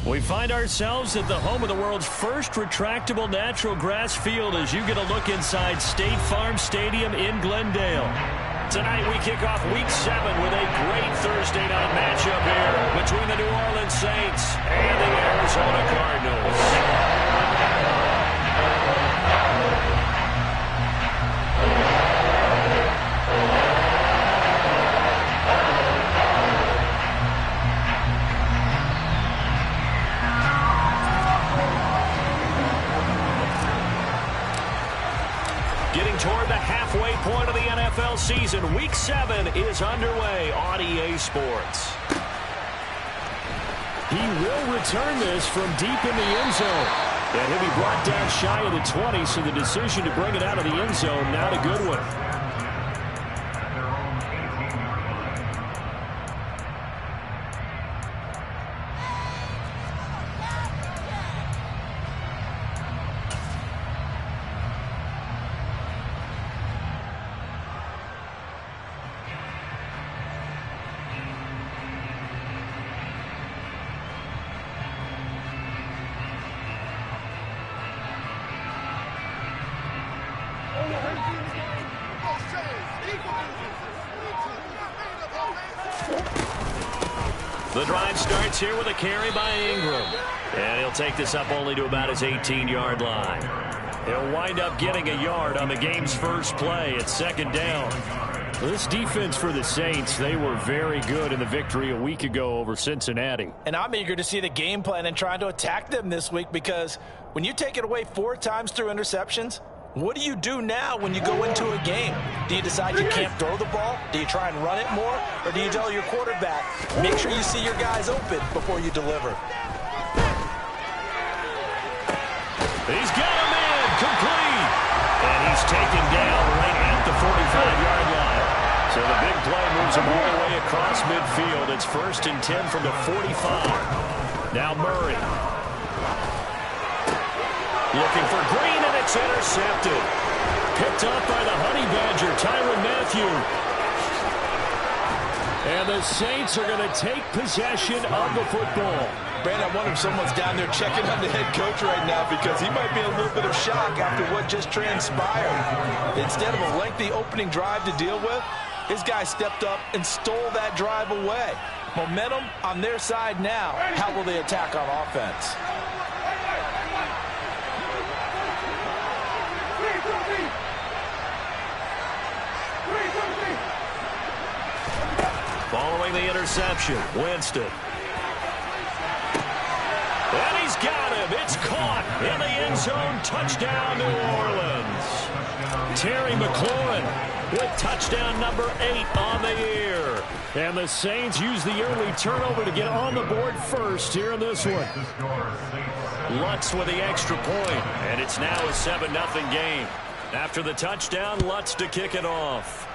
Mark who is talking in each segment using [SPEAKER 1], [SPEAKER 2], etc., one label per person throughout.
[SPEAKER 1] We find ourselves at the home of the world's first retractable natural grass field as you get a look inside State Farm Stadium in Glendale. Tonight we kick off Week 7 with a great Thursday night matchup here between the New Orleans Saints and the Arizona Cardinals. Toward the halfway point of the NFL season, Week 7 is underway on EA Sports. He will return this from deep in the end zone. And he'll be brought down shy of the 20, so the decision to bring it out of the end zone, not a good one. The drive starts here with a carry by Ingram. And he'll take this up only to about his 18-yard line. He'll wind up getting a yard on the game's first play at second down. This defense for the Saints, they were very good in the victory a week ago over Cincinnati.
[SPEAKER 2] And I'm eager to see the game plan and trying to attack them this week, because when you take it away 4 times through interceptions, what do you do now when you go into a game? Do you decide you can't throw the ball? Do you try and run it more? Or do you tell your quarterback, make sure you see your guys open before you deliver?
[SPEAKER 1] He's got him in, complete. And he's taken down right at the 45-yard line. So the big play moves him all the way across midfield. It's 1st and 10 from the 45. Now Murray. Looking for Green, and it's intercepted. Picked up by the Honey Badger, Tyrann Mathieu. And the Saints are going to take possession of the football.
[SPEAKER 2] Brandon, I wonder if someone's down there checking on the head coach right now, because he might be in a little bit of shock after what just transpired. Instead of a lengthy opening drive to deal with, his guy stepped up and stole that drive away. Momentum on their side now. How will they attack on offense?
[SPEAKER 1] Following the interception, Winston. And he's got him. It's caught in the end zone. Touchdown, New Orleans. Terry McLaurin with touchdown number 8 on the year. And the Saints use the early turnover to get on the board first here in this one. Lutz with the extra point, and it's now a 7-0 game. After the touchdown, Lutz to kick it off.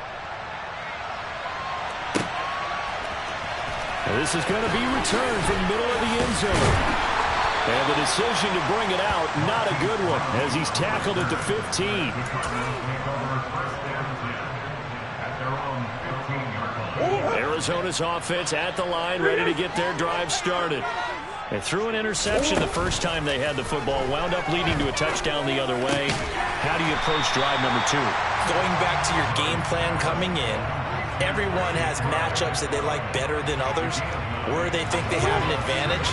[SPEAKER 1] This is going to be returned from the middle of the end zone. And the decision to bring it out, not a good one, as he's tackled at the 15. Arizona's offense at the line, ready to get their drive started. They threw an interception the first time they had the football, wound up leading to a touchdown the other way. How do you approach drive number 2?
[SPEAKER 2] Going back to your game plan coming in, everyone has matchups that they like better than others, where they think they have an advantage.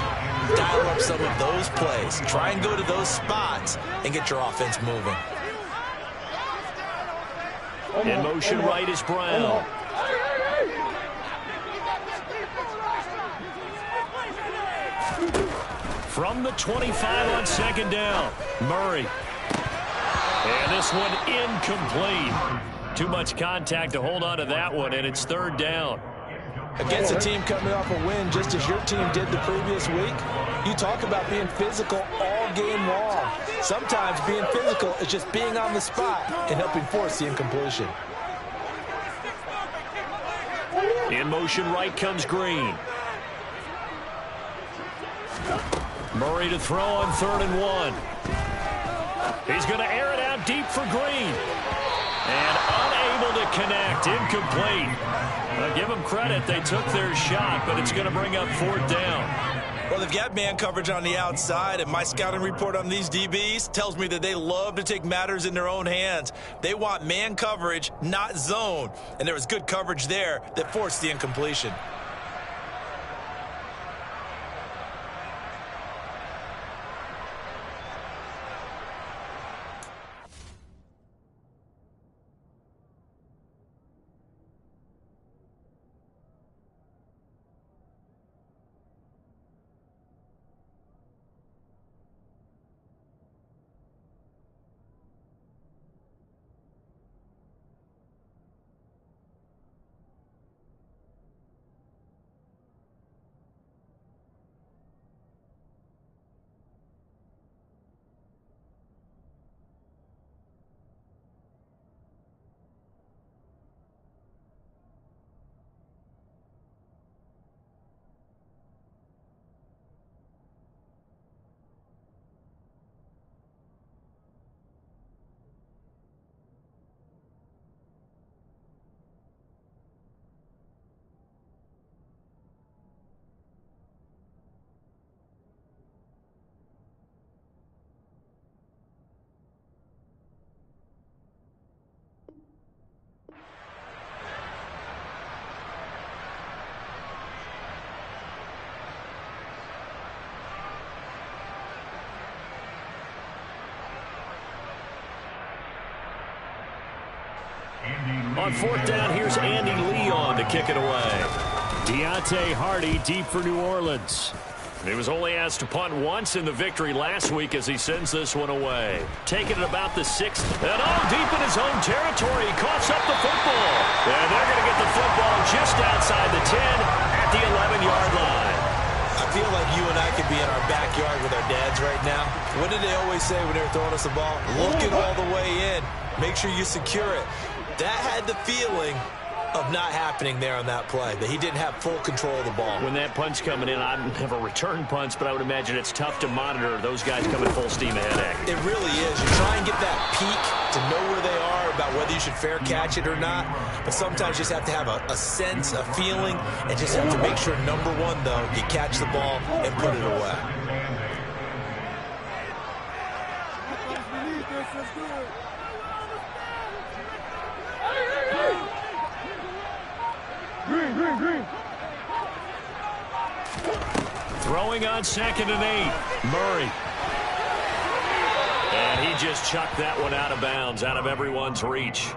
[SPEAKER 2] Dial up some of those plays. Try and go to those spots and get your offense moving.
[SPEAKER 1] In motion right is Brown. From the 25 on second down, Murray. And this one incomplete. Too much contact to hold on to that one, and it's 3rd down.
[SPEAKER 2] Against a team coming off a win, just as your team did the previous week, you talk about being physical all game long. Sometimes being physical is just being on the spot and helping force the incompletion.
[SPEAKER 1] In motion right comes Green. Murray to throw on 3rd and 1. He's going to air it out deep for Green. And unable to connect. sacked, incomplete. Give them credit. They took their shot, but it's going to bring up 4th down.
[SPEAKER 2] Well, they've got man coverage on the outside, and my scouting report on these DBs tells me that they love to take matters in their own hands. They want man coverage, not zone. And there was good coverage there that forced the incompletion.
[SPEAKER 1] On 4th down, here's Andy Leon to kick it away. Deontay Hardy deep for New Orleans. He was only asked to punt once in the victory last week as he sends this one away. Taking it about the 6th. And deep in his own territory. He coughs up the football. And they're going to get the football just outside the 10 at the 11-yard line.
[SPEAKER 2] I feel like you and I could be in our backyard with our dads right now. What did they always say when they were throwing us the ball? Look it all the way in. Make sure you secure it. That had the feeling of not happening there on that play, that he didn't have full control of the ball.
[SPEAKER 1] When that punt's coming in, I've never returned punts, but I would imagine it's tough to monitor those guys coming full steam ahead at you.
[SPEAKER 2] It really is. You try and get that peek to know where they are, about whether you should fair catch it or not, but sometimes you just have to have a sense, a feeling, and just have to make sure, number one, though, you catch the ball and put it away.
[SPEAKER 1] Throwing on 2nd and 8, Murray. And he just chucked that one out of bounds, out of everyone's reach.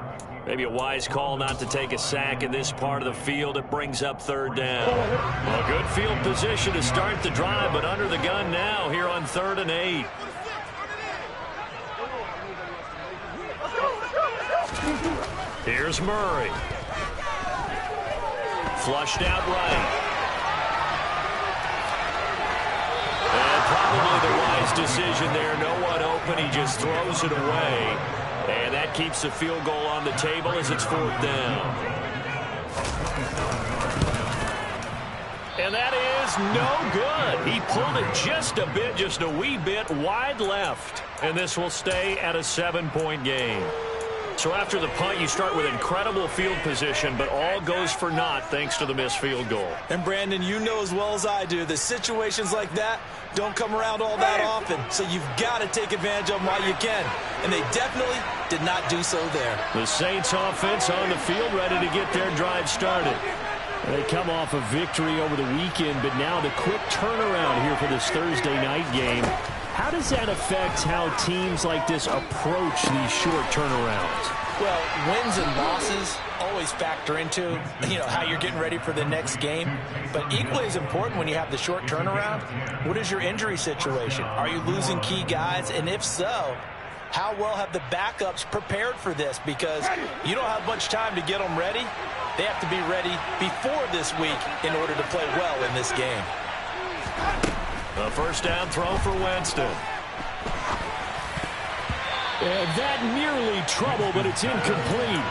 [SPEAKER 1] Maybe a wise call not to take a sack in this part of the field. It brings up 3rd down. Well, good field position to start the drive, but under the gun now here on 3rd and 8. Here's Murray. Flushed out right. And probably the wise decision there. No one open. He just throws it away. And that keeps the field goal on the table as it's 4th down. And that is no good. He pulled it just a bit, just a wee bit wide left. And this will stay at a 7-point game. So after the punt, you start with incredible field position, but all goes for naught thanks to the missed field goal.
[SPEAKER 2] And, Brandon, you know as well as I do that situations like that don't come around all that often. So you've got to take advantage of them while you can. And they definitely did not do so there.
[SPEAKER 1] The Saints offense on the field ready to get their drive started. They come off a victory over the weekend, but now the quick turnaround here for this Thursday night game. How does that affect how teams like this approach these short turnarounds?
[SPEAKER 2] Well, wins and losses always factor into, how you're getting ready for the next game. But equally as important when you have the short turnaround, what is your injury situation? Are you losing key guys? And if so, how well have the backups prepared for this? Because you don't have much time to get them ready. They have to be ready before this week in order to play well in this game.
[SPEAKER 1] A first down throw for Winston. And that nearly trouble, but it's incomplete.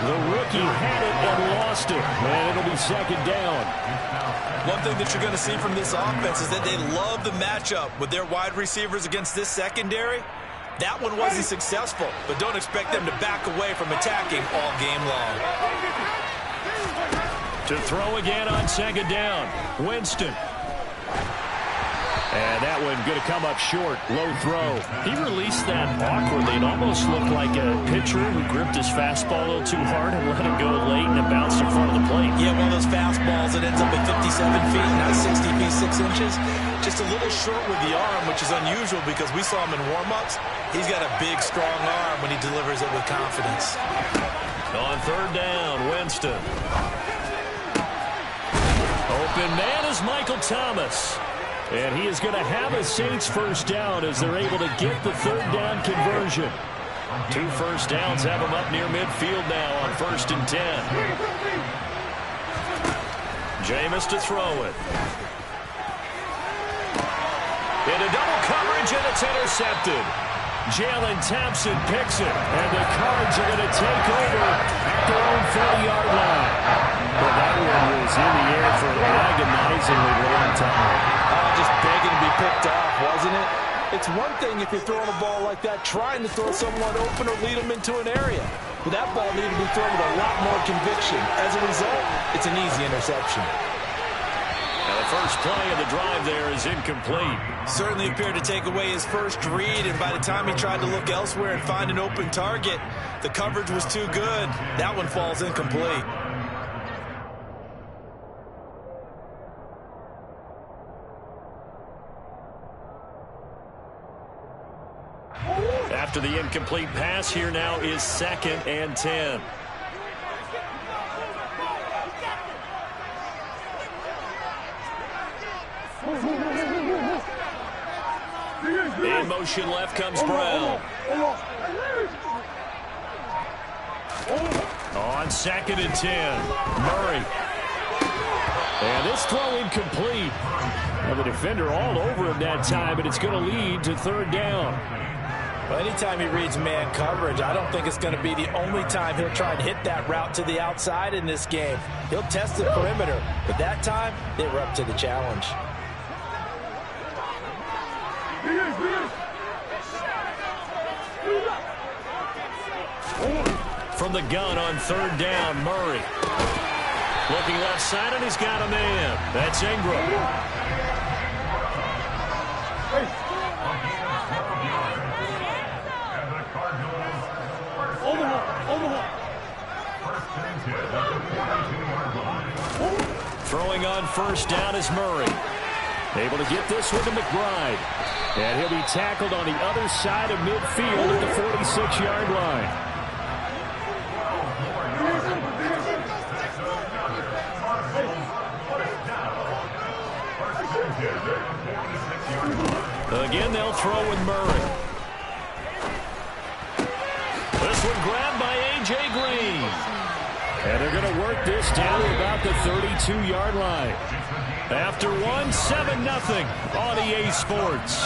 [SPEAKER 1] The rookie had it and lost it. And it'll be 2nd down.
[SPEAKER 2] One thing that you're going to see from this offense is that they love the matchup with their wide receivers against this secondary. That one wasn't successful, but don't expect them to back away from attacking all game long.
[SPEAKER 1] To throw again on second down. Winston. And that one going to come up short. Low throw. He released that awkwardly. It almost looked like a pitcher who gripped his fastball a little too hard and let it go late, and it bounced in front of the plate.
[SPEAKER 2] Yeah, one of those fastballs that ends up at 57 feet, not 60 feet, 6 inches. Just a little short with the arm, which is unusual because we saw him in warm-ups. He's got a big, strong arm when he delivers it with confidence.
[SPEAKER 1] On third down, Winston. Open man is Michael Thomas. And he is going to have a Saints first down as they're able to get the third down conversion. 2 first downs have them up near midfield now on 1st and 10. Jameis to throw it. Into double coverage, and it's intercepted. Jalen Thompson picks it, and the Cards are going to take over at their own 40-yard line. Well, that one was in the air for an agonizingly long time.
[SPEAKER 2] Just begging to be picked off, wasn't it? It's one thing if you're throwing a ball like that, trying to throw someone open or lead them into an area. But that ball needed to be thrown with a lot more conviction. As a result, it's an easy interception.
[SPEAKER 1] Now the first play of the drive there is incomplete.
[SPEAKER 2] Certainly appeared to take away his first read, and by the time he tried to look elsewhere and find an open target, the coverage was too good. That one falls incomplete.
[SPEAKER 1] After the incomplete pass, here now is 2nd and 10. In motion left comes Brown. On 2nd and 10, Murray. And this throw incomplete. Well, the defender all over him that time, but it's going to lead to 3rd down.
[SPEAKER 2] Well, anytime he reads man coverage, I don't think it's going to be the only time he'll try and hit that route to the outside in this game. He'll test the perimeter, but that time, they were up to the challenge.
[SPEAKER 1] From the gun on 3rd down, Murray. Looking left side, and he's got a man. That's Ingram. Throwing on 1st down is Murray. Able to get this one to McBride. And he'll be tackled on the other side of midfield at the 46-yard line. Again, they'll throw with Murray. This one grabbed by A.J. Green. And they're going to work this down to about the 32-yard line. After 7-0 on EA Sports.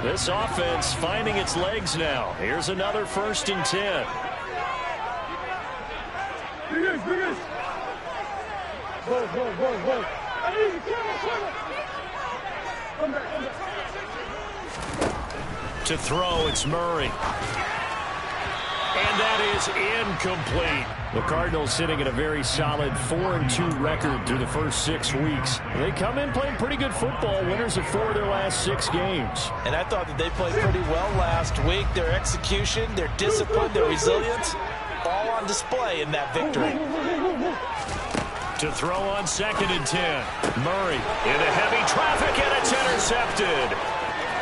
[SPEAKER 1] This offense finding its legs now. Here's another 1st and 10. To throw, it's Murray. And that is incomplete. The Cardinals sitting at a very solid 4-2 record through the first 6 weeks. They come in playing pretty good football, winners of 4 of their last 6 games.
[SPEAKER 2] And I thought that they played pretty well last week. Their execution, their discipline, their resilience, all on display in that victory.
[SPEAKER 1] To throw on 2nd and 10. Murray into heavy traffic, and it's intercepted.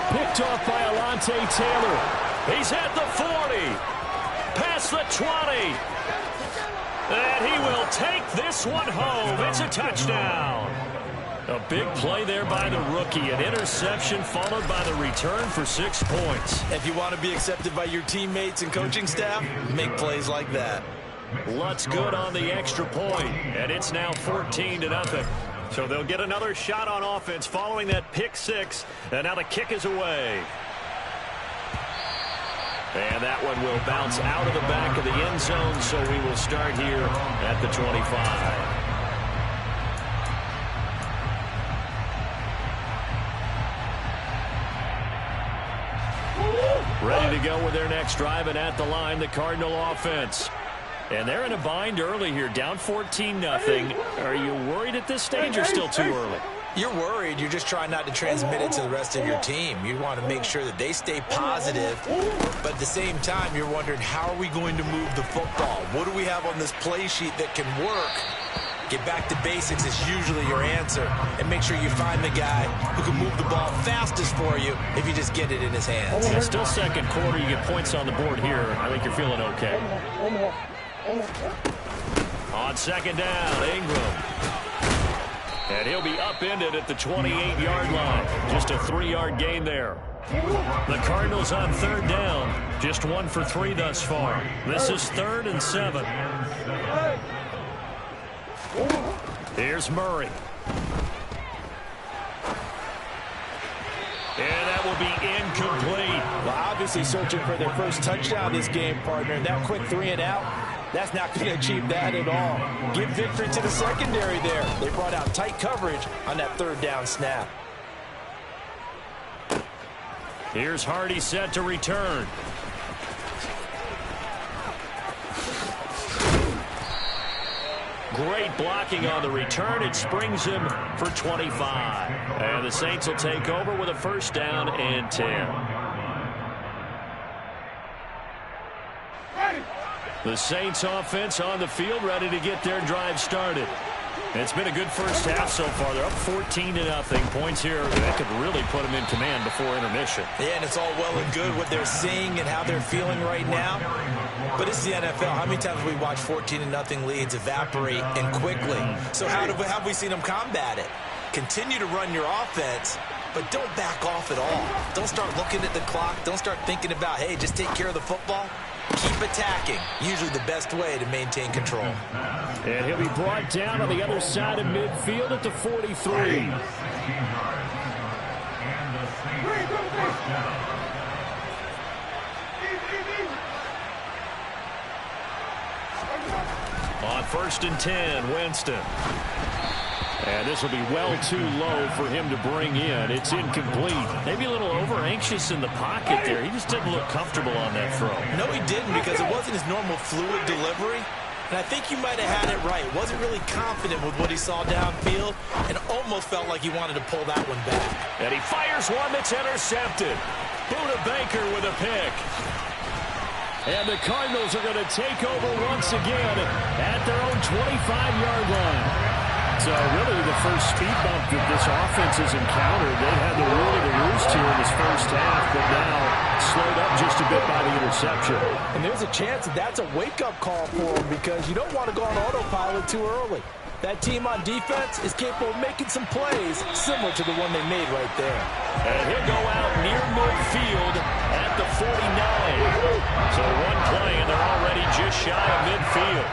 [SPEAKER 1] Picked off by Alontae Taylor. He's at the 40. Past the 20. And he will take this one home. It's a touchdown. A big play there by the rookie. An interception followed by the return for 6 points.
[SPEAKER 2] If you want to be accepted by your teammates and coaching staff, make plays like that.
[SPEAKER 1] Lutz good on the extra point, and it's now 14-0. So they'll get another shot on offense following that pick 6, and now the kick is away. And that one will bounce out of the back of the end zone, so we will start here at the 25. Ready to go with their next drive, and at the line, the Cardinal offense. And they're in a bind early here, down 14-0. Are you worried at this stage or still too early?
[SPEAKER 2] You're worried. You're just trying not to transmit it to the rest of your team. You want to make sure that they stay positive, but at the same time, you're wondering, how are we going to move the football? What do we have on this play sheet that can work? Get back to basics is usually your answer, and make sure you find the guy who can move the ball fastest for you if you just get it in his hands.
[SPEAKER 1] It's still second quarter. You get points on the board here. I think you're feeling okay. On second down, Ingram. And he'll be upended at the 28-yard line. Just a 3-yard gain there. The Cardinals on third down. Just 1 for 3 thus far. This is 3rd and 7. Here's Murray. And that will be incomplete.
[SPEAKER 3] Well, obviously searching for their first touchdown this game, partner. And that quick 3 and out, that's not going to achieve that at all. Give victory to the secondary there. They brought out tight coverage on that 3rd down snap.
[SPEAKER 1] Here's Hardy set to return. Great blocking on the return. It springs him for 25. And the Saints will take over with a 1st down and 10. The Saints offense on the field, ready to get their drive started. It's been a good first half so far. They're up 14-0. Points here that could really put them in command before intermission.
[SPEAKER 2] Yeah, and it's all well and good what they're seeing and how they're feeling right now. But it's the NFL. How many times have we watched 14-0 leads evaporate and quickly? So how have we seen them combat it? Continue to run your offense, but don't back off at all. Don't start looking at the clock. Don't start thinking about, hey, just take care of the football. Keep attacking. Usually the best way to maintain control.
[SPEAKER 1] And he'll be brought down on the other side of midfield at the 43. On 1st and 10, Winston. And this will be well too low for him to bring in. It's incomplete. Maybe a little over-anxious in the pocket there. He just didn't look comfortable on that throw.
[SPEAKER 2] No, he didn't, because it wasn't his normal fluid delivery. And I think you might have had it right. Wasn't really confident with what he saw downfield and almost felt like he wanted to pull that one back.
[SPEAKER 1] And he fires one that's intercepted. Buda Baker with a pick. And the Cardinals are going to take over once again at their own 25-yard line. So really the first speed bump that this offense has encountered. They've had the rule of the roost here in this first half, but now slowed up just a bit by the interception.
[SPEAKER 3] And there's a chance that that's a wake-up call for them, because you don't want to go on autopilot too early. That team on defense is capable of making some plays similar to the one they made right there.
[SPEAKER 1] And he'll go out near midfield at the 49. So one play, and they're already just shy of midfield.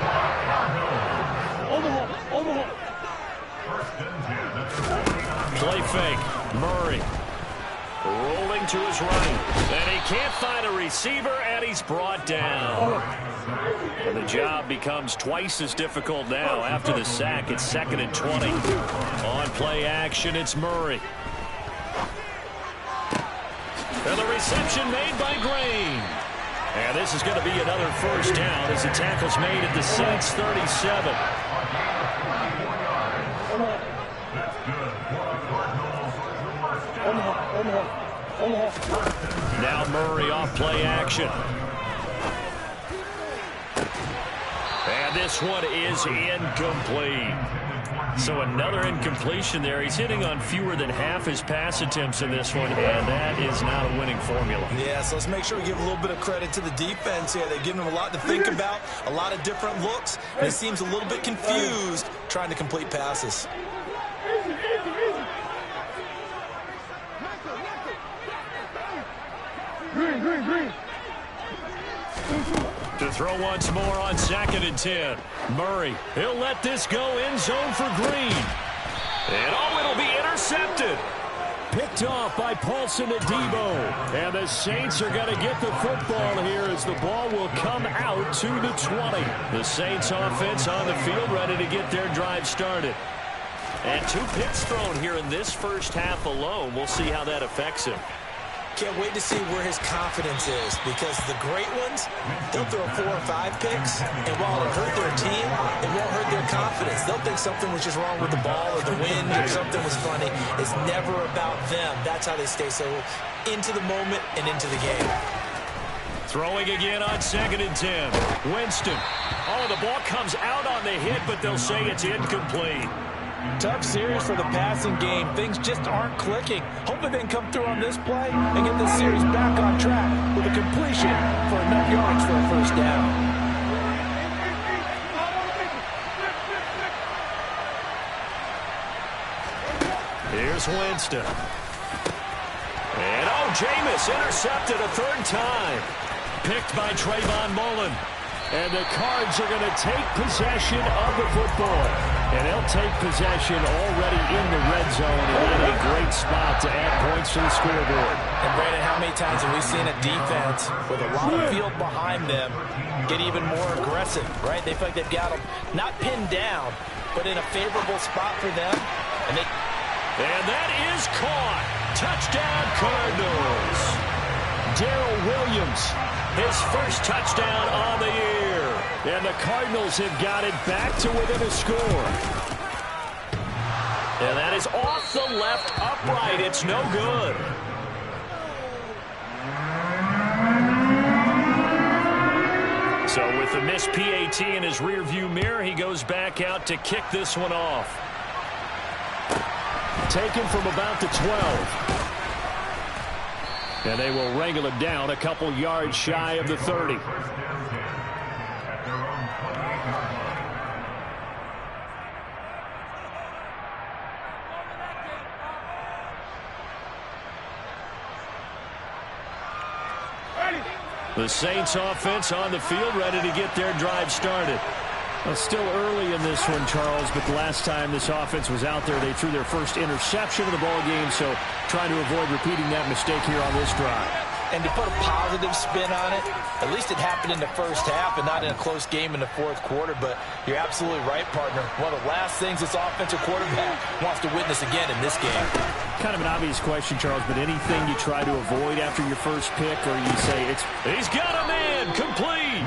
[SPEAKER 1] Play fake. Murray rolling to his right. And he can't find a receiver, and he's brought down. And the job becomes twice as difficult now after the sack. It's 2nd and 20. On play action, it's Murray. And the reception made by Green. And this is going to be another 1st down as the tackle's made at the Saints 37. Now Murray off play action. And this one is incomplete. So another incompletion there. He's hitting on fewer than half his pass attempts in this one, and that is not a winning formula.
[SPEAKER 2] Yeah, so let's make sure we give a little bit of credit to the defense here. They've given him a lot to think about, a lot of different looks, and he seems a little bit confused trying to complete passes.
[SPEAKER 1] To throw once more on 2nd and 10. Murray, he'll let this go end zone for Green. And oh, it'll be intercepted. Picked off by Paulson Adebo. And the Saints are going to get the football here as the ball will come out to the 20. The Saints offense on the field ready to get their drive started. And 2 picks thrown here in this first half alone. We'll see how that affects him.
[SPEAKER 3] Can't wait to see where his confidence is, because the great ones, they'll throw 4 or 5 picks, and while it'll hurt their team, it won't hurt their confidence. They'll think something was just wrong with the ball or the wind or something was funny. It's never about them. That's how they stay so into the moment and into the game.
[SPEAKER 1] Throwing again on 2nd and 10. Winston. Oh, the ball comes out on the hit, but they'll say it's incomplete.
[SPEAKER 3] Tough series for the passing game. Things just aren't clicking. Hoping they can come through on this play and get this series back on track with a completion for enough yards for a first down.
[SPEAKER 1] Here's Winston. And, Jameis intercepted a 3rd time. Picked by Trayvon Mullen. And the Cards are going to take possession of the football. And they'll take possession already in the red zone and in a great spot to add points to the scoreboard.
[SPEAKER 3] And, Brandon, how many times have we seen a defense with a lot of field behind them get even more aggressive, right? They feel like they've got them not pinned down, but in a favorable spot for them.
[SPEAKER 1] And that is caught. Touchdown, Cardinals. Darrell Williams, his first touchdown on the year. And the Cardinals have got it back to within a score. And that is off the left upright. It's no good. So with the missed PAT in his rearview mirror, he goes back out to kick this one off. Taken from about the 12. And they will wrangle it down a couple yards shy of the 30. The Saints offense on the field, ready to get their drive started. Well, still early in this one, Charles, but the last time this offense was out there, they threw their first interception of the ball game, so trying to avoid repeating that mistake here on this drive.
[SPEAKER 3] And to put a positive spin on it, at least it happened in the first half and not in a close game in the 4th quarter. But you're absolutely right, partner. One of the last things this offensive quarterback wants to witness again in this game.
[SPEAKER 1] Kind of an obvious question, Charles, but anything you try to avoid after your first pick, or you say it's... He's got a man, complete!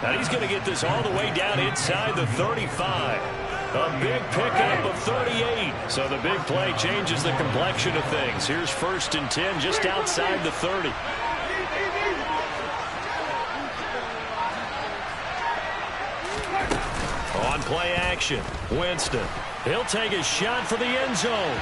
[SPEAKER 1] And he's going to get this all the way down inside the 35. A big pickup of 38. So the big play changes the complexion of things. Here's 1st and 10 just outside the 30. On play action, Winston. He'll take a shot for the end zone.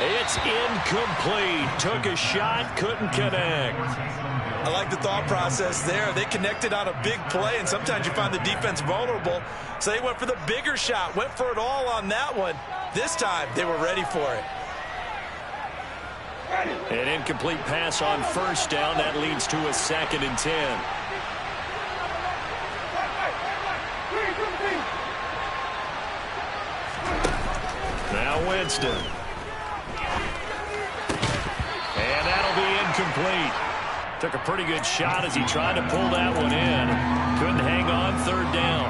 [SPEAKER 1] It's incomplete. Took a shot, couldn't connect.
[SPEAKER 2] I like the thought process there. They connected on a big play, and sometimes you find the defense vulnerable. So they went for the bigger shot, went for it all on that one. This time, they were ready for it.
[SPEAKER 1] An incomplete pass on 1st down. That leads to a 2nd and 10. Now Winston. And that'll be incomplete. Took a pretty good shot as he tried to pull that one in. Couldn't hang on 3rd down.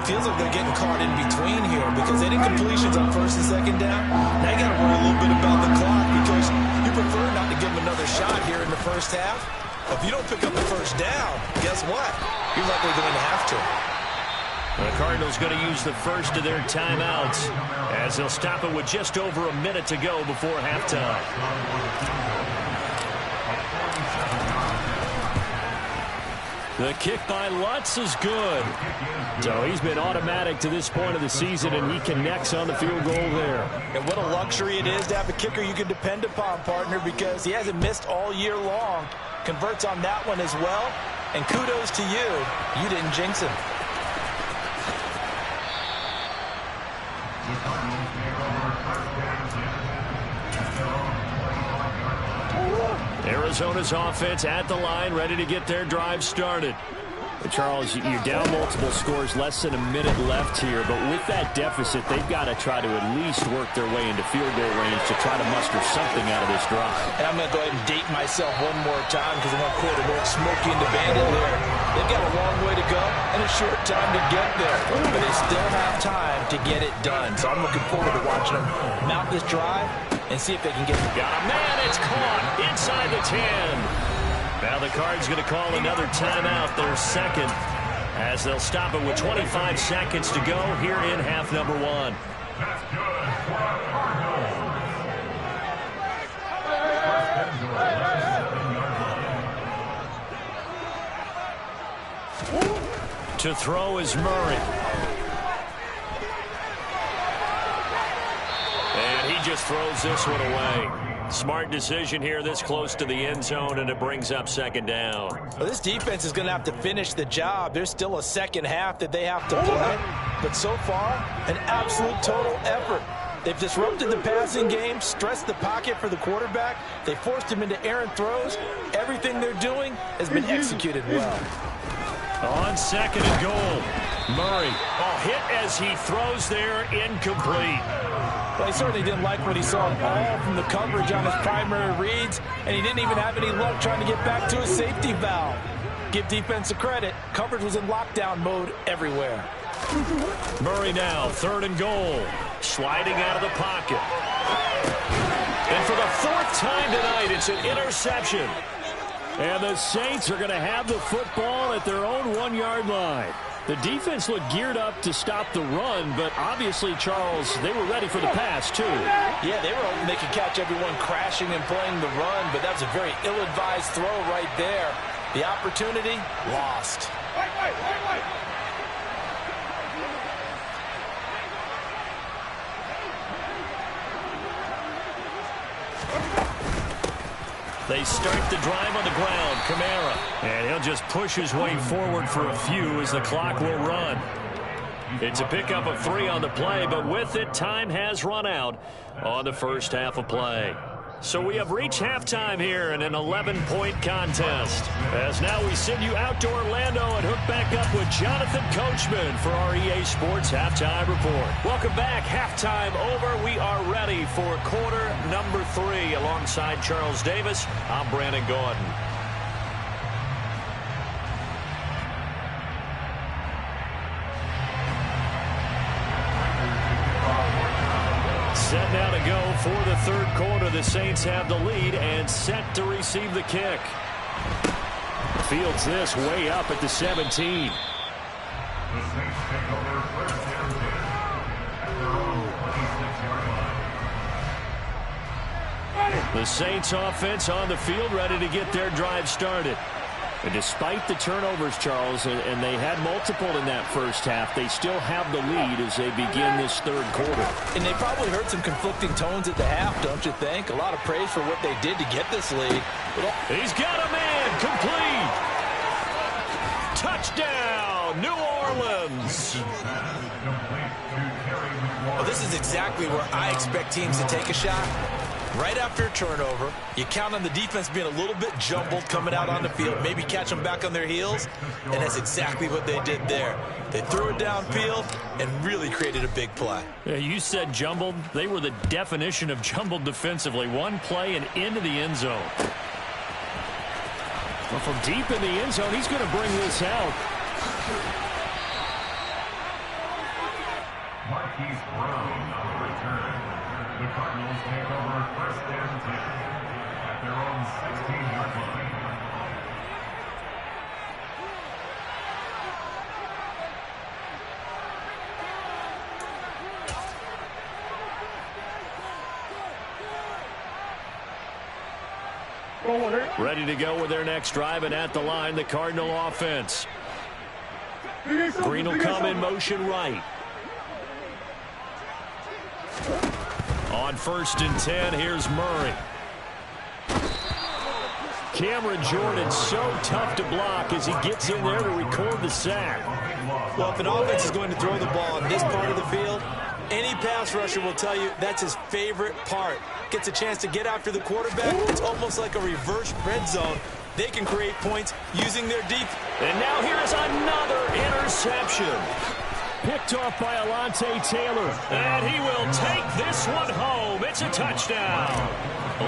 [SPEAKER 3] Feels like they're getting caught in between here because they did incompletions on 1st and 2nd down. Now you got to worry a little bit about the clock because you prefer not to give them another shot here in the first half. If you don't pick up the 1st down, guess what? You're likely going to have to.
[SPEAKER 1] The Cardinals going to use the first of their timeouts as they'll stop it with just over a minute to go before halftime. The kick by Lutz is good. So he's been automatic to this point of the season, and he connects on the field goal there.
[SPEAKER 3] And what a luxury it is to have a kicker you can depend upon, partner, because he hasn't missed all year long. Converts on that one as well. And kudos to you. You didn't jinx him.
[SPEAKER 1] Arizona's offense at the line, ready to get their drive started. But Charles, you're down multiple scores, less than a minute left here. But with that deficit, they've got to try to at least work their way into field goal range to try to muster something out of this drive.
[SPEAKER 3] And I'm going to go ahead and date myself one more time because I'm going to quote an old Smokey and the Bandit there. They've got a long way to go and a short time to get there. But they still have time to get it done. So I'm looking forward to watching them mount this drive and see if they can get it.
[SPEAKER 1] Got a man, it's caught inside the 10. Now the Cards going to call another timeout, their second, as they'll stop it with 25 seconds to go here in half number 1. To throw is Murray. And he just throws this one away. Smart decision here this close to the end zone, and it brings up second down.
[SPEAKER 3] Well, this defense is going to have to finish the job. There's still a second half that they have to play. But so far, an absolute total effort. They've disrupted the passing game, stressed the pocket for the quarterback. They forced him into errant throws. Everything they're doing has been executed well.
[SPEAKER 1] On second and goal, Murray. Hit as he throws there, incomplete.
[SPEAKER 3] Well, he certainly didn't like what he saw all from the coverage on his primary reads, and he didn't even have any luck trying to get back to his safety valve. Give defense a credit. Coverage was in lockdown mode everywhere.
[SPEAKER 1] Murray now, third and goal. Sliding out of the pocket. And for the fourth time tonight, it's an interception. And the Saints are going to have the football at their own 1-yard line. The defense looked geared up to stop the run, but obviously, Charles, they were ready for the pass, too.
[SPEAKER 3] Yeah, they were hoping they could catch everyone crashing and playing the run, but that was a very ill-advised throw right there. The opportunity, lost.
[SPEAKER 1] They start the drive on the ground. Kamara. And he'll just push his way forward for a few as the clock will run. It's a pickup of 3 on the play, but with it, time has run out on the first half of play. So we have reached halftime here in an 11-point contest. As now we send you out to Orlando and hook back up with Jonathan Coachman for our EA Sports Halftime Report. Welcome back. Halftime over. We are ready for quarter number 3. Alongside Charles Davis, I'm Brandon Gordon. Set now to go for the third quarter. The Saints have the lead and set to receive the kick. Fields this way up at the 17. The Saints offense on the field, ready to get their drive started. And despite the turnovers, Charles, and they had multiple in that first half, they still have the lead as they begin this third quarter.
[SPEAKER 3] And they probably heard some conflicting tones at the half, don't you think? A lot of praise for what they did to get this lead.
[SPEAKER 1] He's got a man, complete. Touchdown, New Orleans.
[SPEAKER 3] Well, this is exactly where I expect teams to take a shot. Right after a turnover, you count on the defense being a little bit jumbled coming out on the field, maybe catch them back on their heels, and that's exactly what they did there. They threw it downfield and really created a big play.
[SPEAKER 1] Yeah, you said jumbled. They were the definition of jumbled defensively. One play and into the end zone. Well, from deep in the end zone, he's going to bring this out.
[SPEAKER 4] Marquise Brown on the return. The Cardinals take over first and 10 at their own 16-yard line.
[SPEAKER 1] Ready to go with their next drive, and at the line, the Cardinal offense. Green will come in motion right. On first and 10, here's Murray. Cameron Jordan so tough to block as he gets in there to record the sack.
[SPEAKER 3] Well, if an offense is going to throw the ball on this part of the field, any pass rusher will tell you that's his favorite part. Gets a chance to get after the quarterback. It's almost like a reverse red zone. They can create points using their deep.
[SPEAKER 1] And now here is another interception. Picked off by Alontae Taylor. And he will take this one home. It's a touchdown.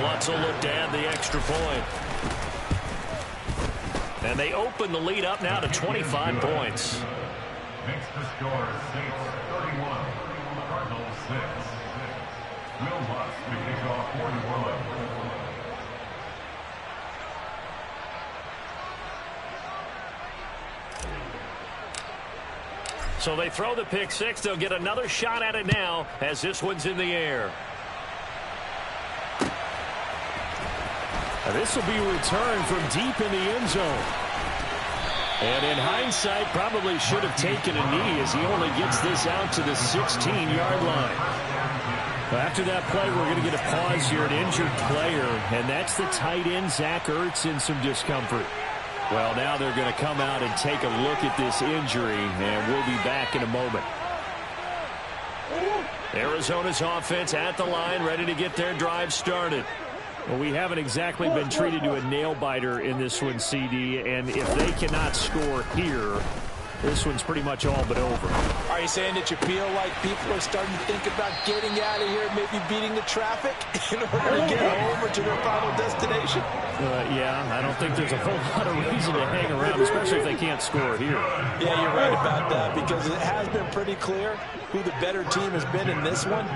[SPEAKER 1] Lutz will look to add the extra point. And they open the lead up now to 25 points.
[SPEAKER 4] Makes the score Saints 31, Cardinals 6. Will Lutz to kick off for New Orleans.
[SPEAKER 1] So they throw the pick six. They'll get another shot at it now as this one's in the air. This will be returned from deep in the end zone. And in hindsight, probably should have taken a knee as he only gets this out to the 16-yard line. After that play, we're going to get a pause here, an injured player, and that's the tight end, Zach Ertz, in some discomfort. Well, now they're going to come out and take a look at this injury, and we'll be back in a moment. Arizona's offense at the line, ready to get their drive started. Well, we haven't exactly been treated to a nail-biter in this one, CD, and if they cannot score here, this one's pretty much all but over.
[SPEAKER 3] Are you saying that you feel like people are starting to think about getting out of here, maybe beating the traffic in order to get home or to their final destination?
[SPEAKER 1] Yeah, I don't think there's a whole lot of reason to hang around, especially if they can't score here.
[SPEAKER 3] Yeah, you're right about that, because it has been pretty clear who the better team has been in this one.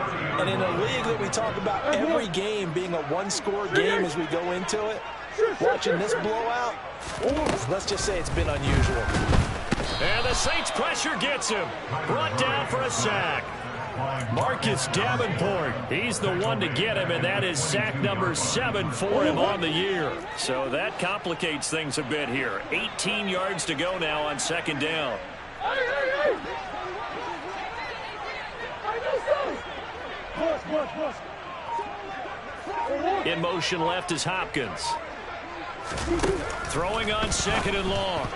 [SPEAKER 3] And in a league that we talk about every game being a one-score game as we go into it, watching this blowout, let's just say it's been unusual.
[SPEAKER 1] And the Saints pressure gets him. Brought down for a sack. Marcus Davenport, he's the one to get him, and that is sack number 7 for him on the year. So that complicates things a bit here. 18 yards to go now on second down. In motion left is Hopkins. Throwing on second and long.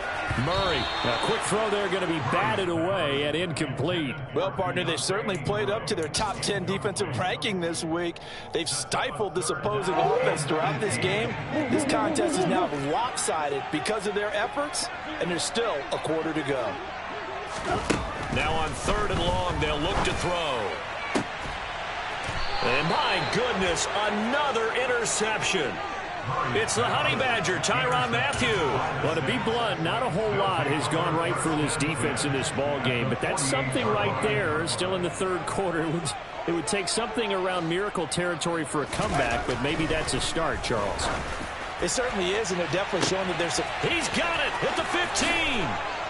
[SPEAKER 1] Murray, a quick throw there, going to be batted away and incomplete.
[SPEAKER 3] Well, partner, they certainly played up to their top 10 defensive ranking this week. They've stifled this opposing offense throughout this game. This contest is now lopsided because of their efforts, and there's still a quarter to go.
[SPEAKER 1] Now on third and long, they'll look to throw. And my goodness, another interception. It's the Honey Badger, Tyrann Mathieu. Well, to be blunt, not a whole lot has gone right for this defense in this ball game, but that's something right there. Still in the third quarter. It would take something around miracle territory for a comeback, but maybe that's a start, Charles.
[SPEAKER 3] It certainly is, and they're definitely showing that there's a...
[SPEAKER 1] He's got it at the 15.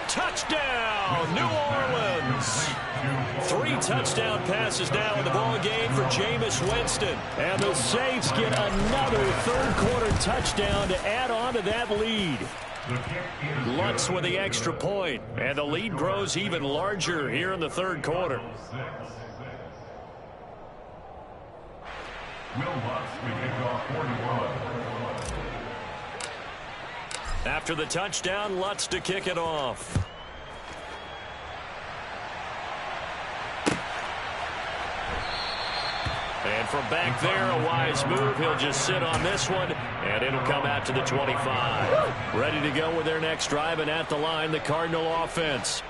[SPEAKER 1] Touchdown, New Orleans. 3 touchdown passes now in the ball game for Jameis Winston. And the Saints get another third-quarter touchdown to add on to that lead. Lutz with the extra point, and the lead grows even larger here in the third quarter.
[SPEAKER 4] Will Lutz to kick off 41.
[SPEAKER 1] After the touchdown, Lutz to kick it off. And from back there, a wise move. He'll just sit on this one, and it'll come out to the 25. Ready to go with their next drive, and at the line, the Cardinal offense.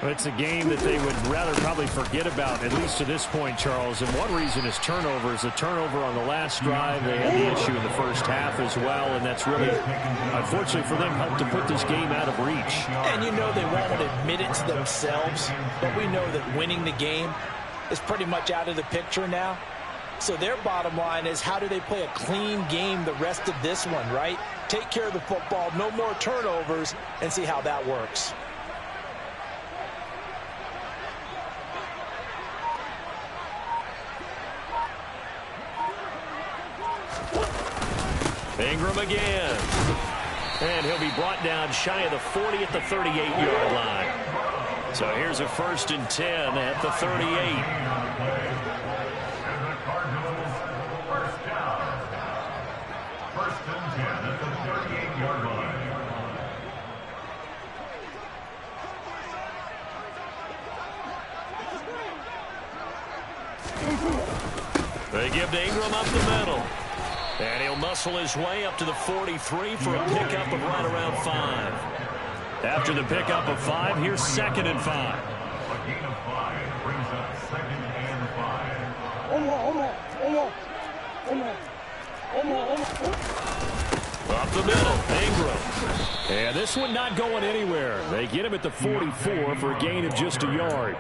[SPEAKER 1] It's a game that they would rather probably forget about, at least to this point, Charles. And one reason is turnovers. A turnover on the last drive. They had the issue in the first half as well, and that's really, unfortunately for them, helped to put this game out of reach.
[SPEAKER 3] And you know they won't admit it to themselves, but we know that winning the game is pretty much out of the picture now. So their bottom line is, how do they play a clean game the rest of this one, right? Take care of the football, no more turnovers, and see how that works.
[SPEAKER 1] Ingram again. And he'll be brought down shy of the 40 at the 38-yard line. So here's a 1st and 10 at the 38. They give to Ingram up the middle. And he'll muscle his way up to the 43 for a pickup of right around 5. After the pickup of 5, here's 2nd and 5.
[SPEAKER 4] A gain of 5 brings up 2nd and 5.
[SPEAKER 1] Up the middle, Ingram. And this one not going anywhere. They get him at the 44 for a gain of just a yard.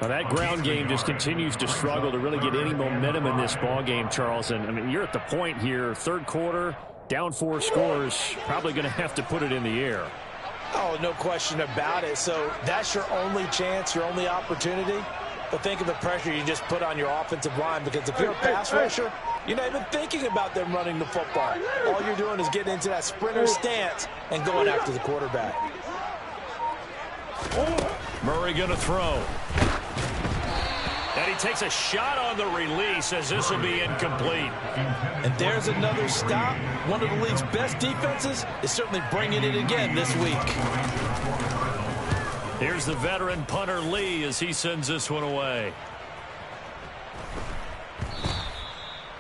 [SPEAKER 1] Well, that ground game just continues to struggle to really get any momentum in this ball game, Charles. And I mean, you're at the point here, third quarter, down 4 scores, probably going to have to put it in the air.
[SPEAKER 3] Oh, no question about it. So that's your only chance, your only opportunity. But think of the pressure you just put on your offensive line, because if you're a pass rusher, you're not even thinking about them running the football. All you're doing is getting into that sprinter stance and going after the quarterback.
[SPEAKER 1] Murray going to throw. And he takes a shot on the release as this will be incomplete.
[SPEAKER 3] And there's another stop. One of the league's best defenses is certainly bringing it again this week.
[SPEAKER 1] Here's the veteran punter Lee as he sends this one away.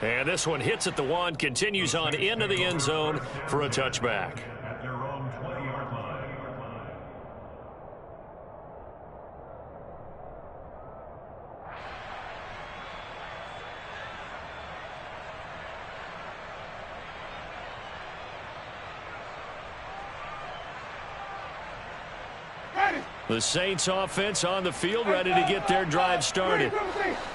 [SPEAKER 1] And this one hits at the one, continues on into the end zone for a touchback.
[SPEAKER 4] At their own 20-yard line.
[SPEAKER 1] The Saints offense on the field, ready to get their drive started.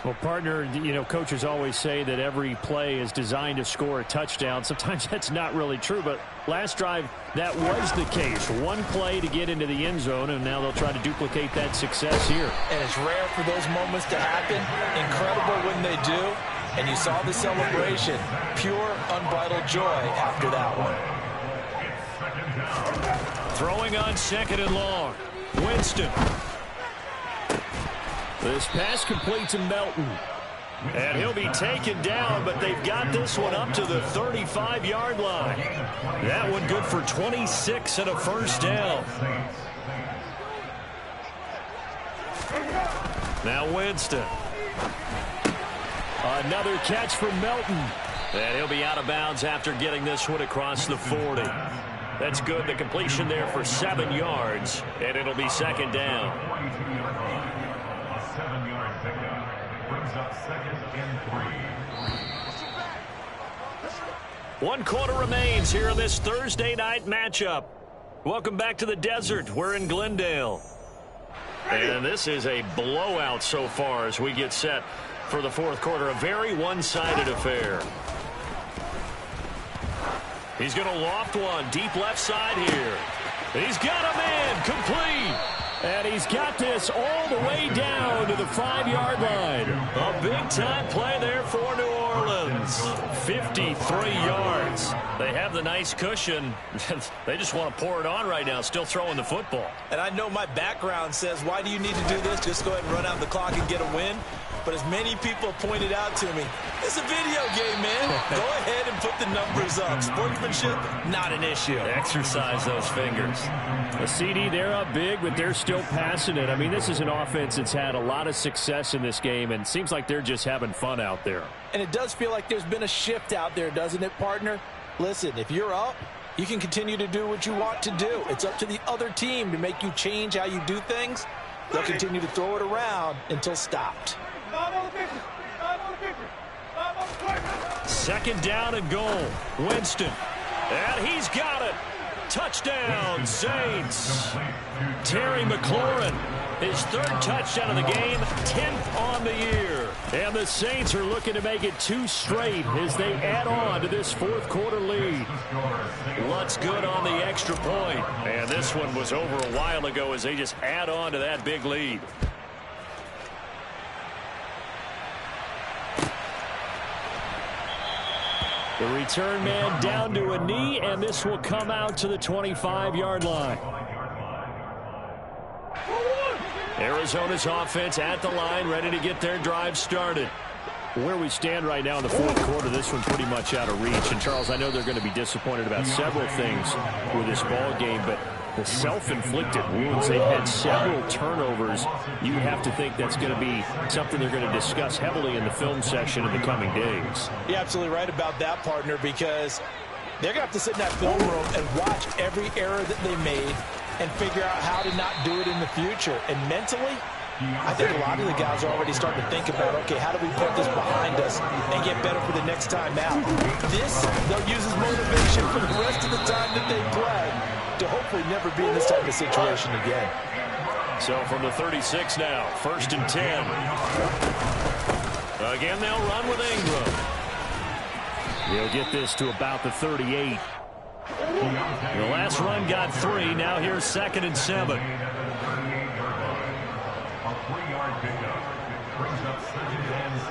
[SPEAKER 5] Well, partner, you know, coaches always say that every play is designed to score a touchdown. Sometimes that's not really true, but last drive, that was the case. One play to get into the end zone, and now they'll try to duplicate that success here.
[SPEAKER 3] And it's rare for those moments to happen. Incredible when they do. And you saw the celebration. Pure, unbridled joy after that one.
[SPEAKER 1] Throwing on second and long. Winston. This pass complete to Melton. And he'll be taken down, but they've got this one up to the 35-yard line. That one good for 26 and a first down. Now Winston. Another catch from Melton. And he'll be out of bounds after getting this one across the 40. That's good. The completion there for 7 yards, and it'll be second down.
[SPEAKER 4] A 7-yard pickup brings up second and 3.
[SPEAKER 1] 1 quarter remains here in this Thursday night matchup. Welcome back to the desert. We're in Glendale. And this is a blowout so far as we get set for the fourth quarter. A very one-sided affair. He's going to loft one deep left side here. He's got a man complete. And he's got this all the way down to the 5-yard line. A big-time play there for New Orleans. 53 yards. They have the nice cushion. They just want to pour it on right now, still throwing the football.
[SPEAKER 3] And I know my background says, why do you need to do this? Just go ahead and run out the clock and get a win. But as many people pointed out to me, it's a video game, man. Go ahead and put the numbers up. Sportsmanship, not an issue.
[SPEAKER 1] Exercise those fingers.
[SPEAKER 5] A CD, they're up big, but they're still passing it. I mean, this is an offense that's had a lot of success in this game, and it seems like they're just having fun out there.
[SPEAKER 3] And it does feel like there's been a shift out there, doesn't it, partner? Listen, if you're up, you can continue to do what you want to do. It's up to the other team to make you change how you do things. They'll continue to throw it around until stopped.
[SPEAKER 1] Second down and goal. Winston. And he's got it. Touchdown, Saints. Terry McLaurin, his 3rd touchdown of the game, 10th on the year. And the Saints are looking to make it 2 straight as they add on to this fourth quarter lead. Lutz good on the extra point. And this one was over a while ago as they just add on to that big lead. The return man down to a knee, and this will come out to the 25-yard line. Arizona's offense at the line, ready to get their drive started.
[SPEAKER 5] Where we stand right now in the fourth quarter, this one's pretty much out of reach. And, Charles, I know they're going to be disappointed about several things with this ball game, but the self-inflicted wounds, they've had several turnovers. You have to think that's going to be something they're going to discuss heavily in the film session in the coming days.
[SPEAKER 3] You're absolutely right about that, partner, because they're going to have to sit in that film room and watch every error that they made and figure out how to not do it in the future. And mentally, I think a lot of the guys are already starting to think about, okay, how do we put this behind us and get better for the next time out? This, they'll use as motivation for the rest of the time that they play to hopefully never be in this type of situation again.
[SPEAKER 1] So from the 36 now, 1st and 10. Again, they'll run with Ingram.
[SPEAKER 5] They'll get this to about the 38.
[SPEAKER 1] The last run got 3. Now here's 2nd and 7.
[SPEAKER 4] A 3-yard pickup brings up 2nd and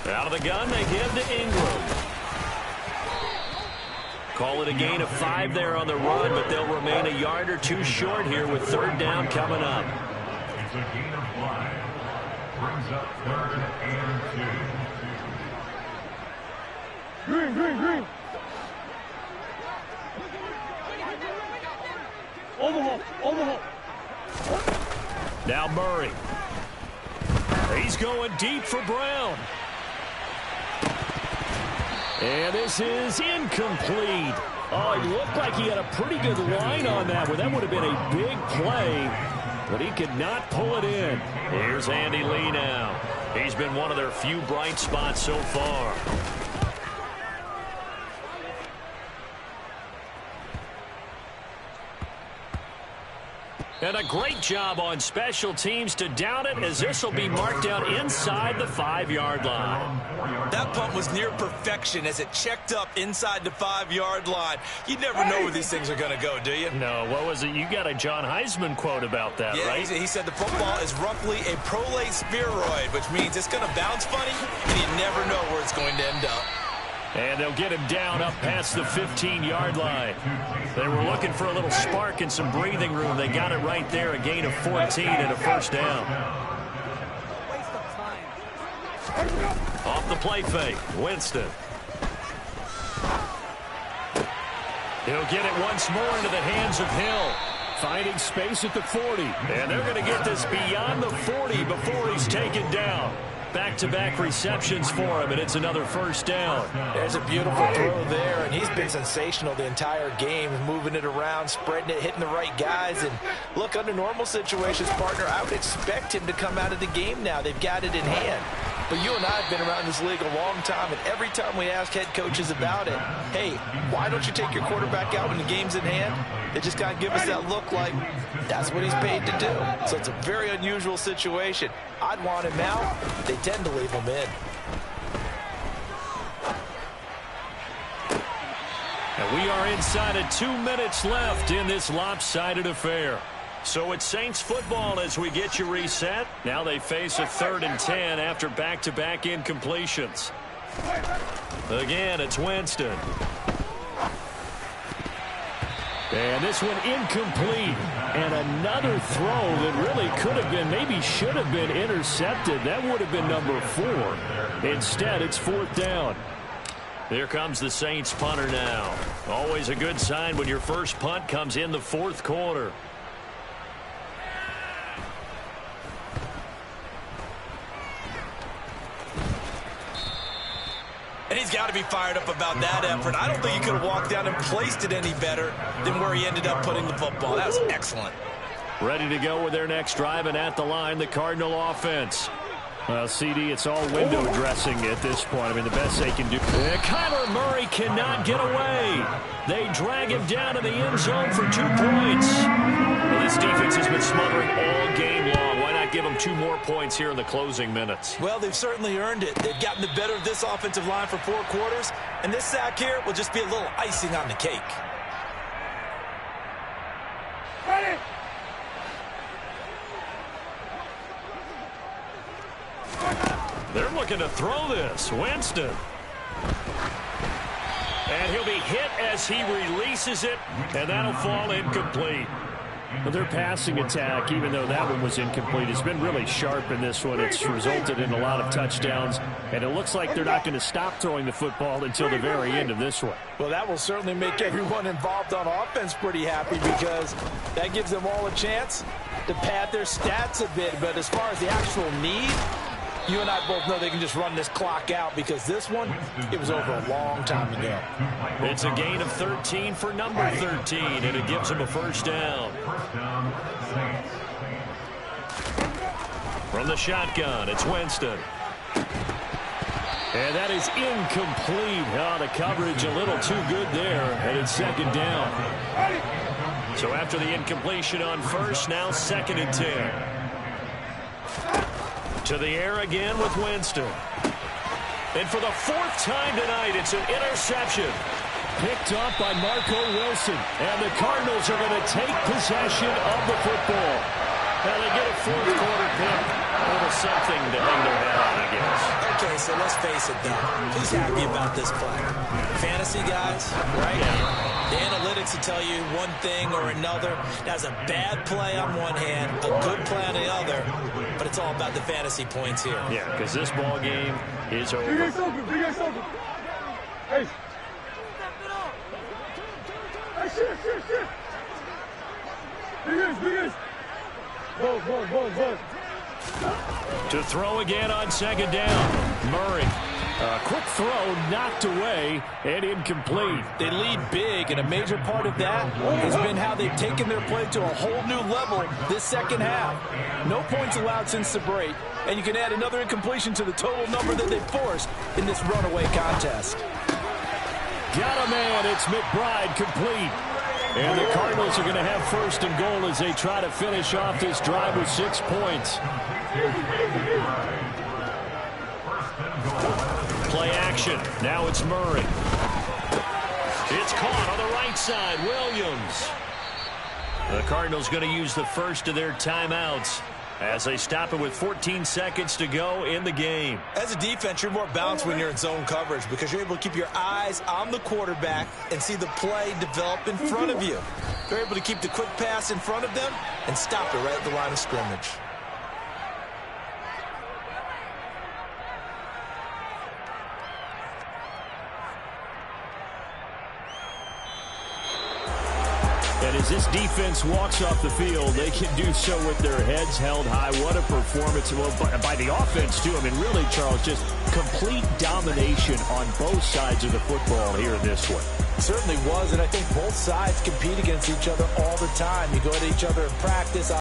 [SPEAKER 4] 7.
[SPEAKER 1] Out of the gun, they give to Ingram. Call it a gain of 5 there on the run, but they'll remain a yard or 2 short here with 3rd down coming up.
[SPEAKER 4] It's a gain of 5. Brings up 3rd and 2.
[SPEAKER 6] Green. Overhaul.
[SPEAKER 1] Now Murray. He's going deep for Brown. And this is incomplete. Oh, it looked like he had a pretty good line on that one. That would have been a big play, but he could not pull it in. Here's Andy Lee now. He's been one of their few bright spots so far. And a great job on special teams to down it, as this will be marked down inside the 5-yard line.
[SPEAKER 2] That punt was near perfection as it checked up inside the 5-yard line. You never know where these things are going to go, do you?
[SPEAKER 1] No, what was it? You got a John Heisman quote about that,
[SPEAKER 2] yeah,
[SPEAKER 1] right?
[SPEAKER 2] He said the football is roughly a prolate spheroid, which means it's going to bounce funny, and you never know where it's going to end up.
[SPEAKER 1] And they'll get him down up past the 15-yard line. They were looking for a little spark and some breathing room. They got it right there, a gain of 14 and a 1st down. Off the play fake, Winston. He'll get it once more into the hands of Hill. Finding space at the 40. And they're going to get this beyond the 40 before he's taken down. Back-to-back receptions for him, and it's another 1st down.
[SPEAKER 3] There's a beautiful throw there, and he's been sensational the entire game, moving it around, spreading it, hitting the right guys. And look, under normal situations, partner, I would expect him to come out of the game now. They've got it in hand. But you and I have been around this league a long time, and every time we ask head coaches about it, hey, why don't you take your quarterback out when the game's in hand? They just kind of give us that look like that's what he's paid to do. So it's a very unusual situation. I'd want him out. They tend to leave him in.
[SPEAKER 1] And we are inside of 2 minutes left in this lopsided affair. So it's Saints football as we get you reset. Now they face a 3rd and 10 after back-to-back incompletions. Again, it's Winston. And this one incomplete. And another throw that really could have been, maybe should have been intercepted. That would have been number 4. Instead, it's 4th down. Here comes the Saints punter now. Always a good sign when your first punt comes in the 4th quarter.
[SPEAKER 2] And he's got to be fired up about that effort. I don't think he could have walked down and placed it any better than where he ended up putting the football. That was excellent.
[SPEAKER 1] Ready to go with their next drive, and at the line, the Cardinal offense. Well, CD, it's all window dressing at this point. I mean, the best they can do. Kyler Murray cannot get away. They drag him down to the end zone for 2 points. Well, this defense has been smothering all game long. Why not give them 2 more points here in the closing minutes?
[SPEAKER 2] Well, they've certainly earned it. They've gotten the better of this offensive line for 4 quarters, and this sack here will just be a little icing on the cake.
[SPEAKER 6] Ready.
[SPEAKER 1] They're looking to throw this. Winston. And he'll be hit as he releases it, and that'll fall incomplete. Well, their passing attack, even though that one was incomplete, has been really sharp in this one. It's resulted in a lot of touchdowns, and it looks like they're not going to stop throwing the football until the very end of this one.
[SPEAKER 3] Well, that will certainly make everyone involved on offense pretty happy, because that gives them all a chance to pad their stats a bit. But as far as the actual need, you and I both know they can just run this clock out, because this one, it was over a long time ago.
[SPEAKER 1] It's a gain of 13 for number 13, and it gives them a 1st down. From the shotgun, it's Winston. And that is incomplete. Oh, the coverage a little too good there, and it's 2nd down. So after the incompletion on 1st, now 2nd and 10. To the air again with Winston. And for the 4th time tonight, it's an interception.
[SPEAKER 5] picked off by Marco Wilson. And the Cardinals are going to take possession of the football. Now they get a fourth quarter pick. A little something to hang their head on, I guess.
[SPEAKER 3] Okay, so let's face it, though. Who's happy about this play? Fantasy guys, right?
[SPEAKER 5] Yeah.
[SPEAKER 3] The analytics will tell you one thing or another. That's a bad play on one hand, a good play on the other, but it's all about the fantasy points here.
[SPEAKER 5] Yeah, because this ball game is over.
[SPEAKER 6] Big ass open. Hey. Hey, shit. Big ass. Buzz.
[SPEAKER 5] To throw again on second down. Murray. A quick throw knocked away and incomplete.
[SPEAKER 3] They lead big, and a major part of that has been how they've taken their play to a whole new level this second half. No points allowed since the break, and you can add another incompletion to the total number that they've forced in this runaway contest.
[SPEAKER 5] Got a man. It's McBride complete. And the Cardinals are going to have first and goal as they try to finish off this drive with 6 points. Play action. Now it's Murray. It's caught on the right side. Williams. The Cardinals going to use the first of their timeouts as they stop it with 14 seconds to go in the game.
[SPEAKER 3] As a defense, you're more balanced when you're in zone coverage because you're able to keep your eyes on the quarterback and see the play develop in front of you. They're able to keep the quick pass in front of them and stop it right at the line of scrimmage.
[SPEAKER 5] And as this defense walks off the field, they can do so with their heads held high. What a performance. Well, by the offense, too. I mean, really, Charles, just complete domination on both sides of the football here in this one.
[SPEAKER 3] Certainly was, and I think both sides compete against each other all the time. You go at each other in practice.